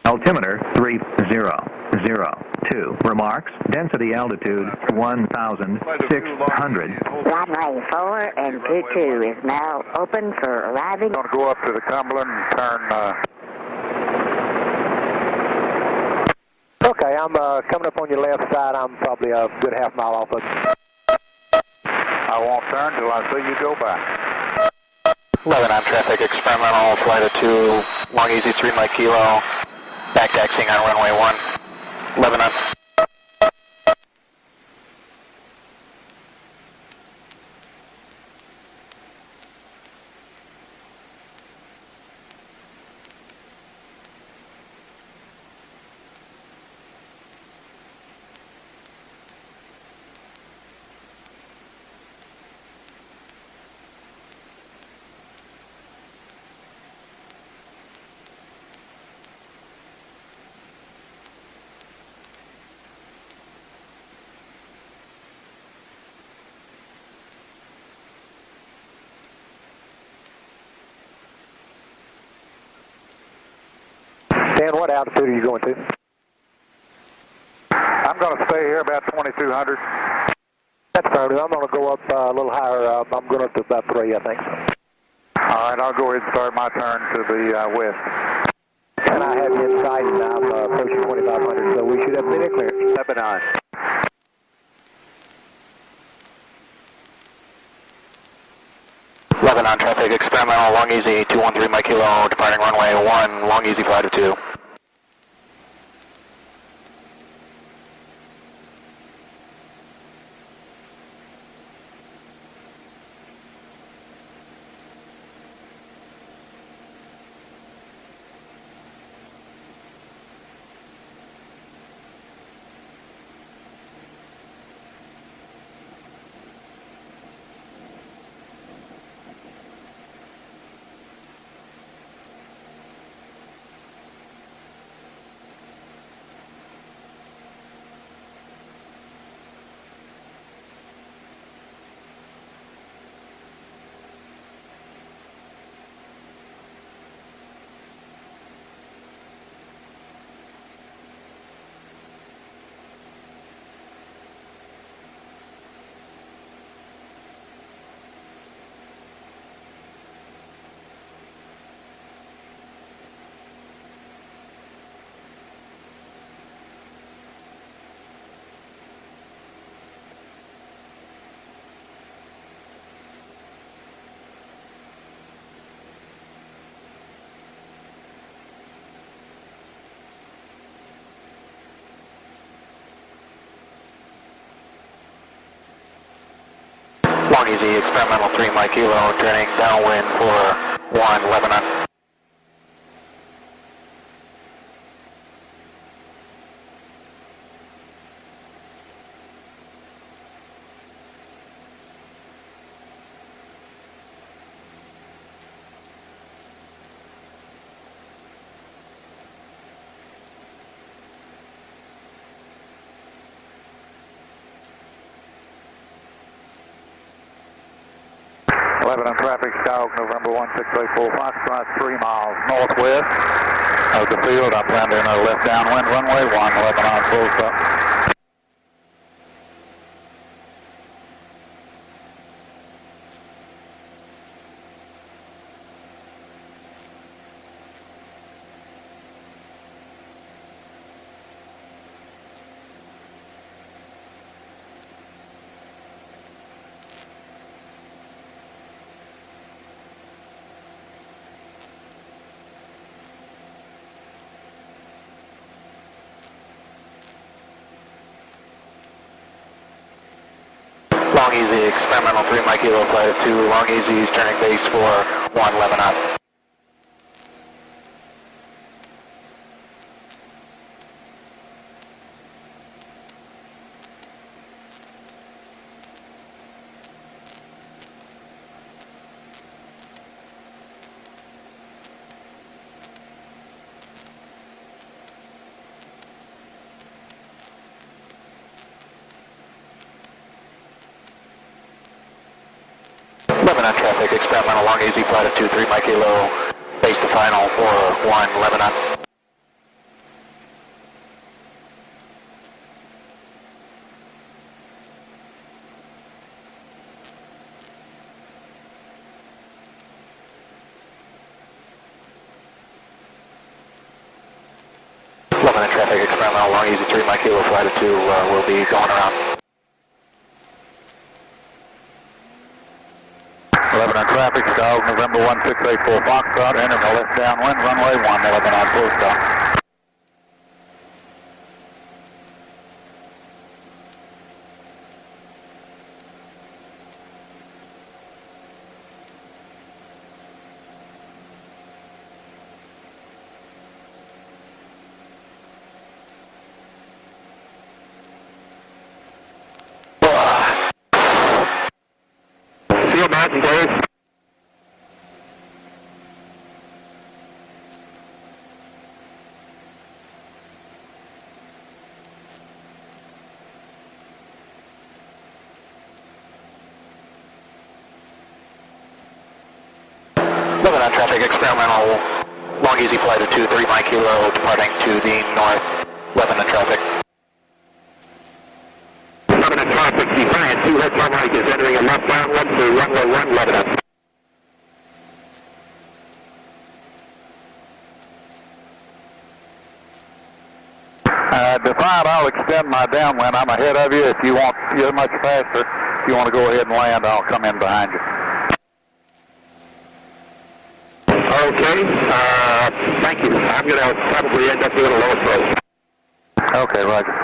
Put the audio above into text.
Altimeter 3002. Remarks, density altitude 1,600. Runway 4 and 22 is now open for arriving. Going to go up to the Cumberland and turn. Okay, I'm coming up on your left side. I'm probably a good half mile off of. I won't turn till I see you go by. 11 on traffic, experimental flight of 2, LongEZ 3 Mike Kilo, back taxiing on runway 1, 11 on. Dan, what altitude are you going to? I'm going to stay here about 2,200. That's affirmative. I'm going to go up a little higher. I'm going up to about 3, I think. All right, I'll go ahead and start my turn to the west. And I have you in sight, and I'm approaching 2,500, so we should have minute clear. 7-9. On traffic, experimental LongEZ 213 Mike Kilo, departing runway 1, LongEZ flight of 2. LongEZ experimental 3 Mike Kilo, turning downwind for 1, Lebanon. On traffic, Skywalk, November 1684, Foxtrot, 3 miles northwest of the field. I'm landing on left downwind runway 1, 11 on full stop. LongEZ experimental 3 Mike Kilo flight of 2, LongEZ is turning base for 1, Lebanon. Lebanon traffic, experimental LongEZ flight of 2, 3 Mike Kilo, base to final for 1, Lebanon. Lebanon traffic, experimental LongEZ 3 Mike Kilo Flight of 2 will be going around. Lebanon traffic, Skyhook November 1684 Foxtrot, entering the left downwind, runway 1, Lebanon full stop. Field Mountain Days. Lebanon traffic, experimental LongEZ Flight of 2 3 Mike Kilo departing to the north. Lebanon traffic. Lebanon traffic, Defiant 2 Hotel Mike is entering a left downwind to runway 1, Lebanon. Defiant, I'll extend my downwind. I'm ahead of you. If you want, you're much faster. If you want to go ahead and land, I'll come in behind you. Okay, thank you. I'm going to probably end up doing a low approach. Okay, Roger.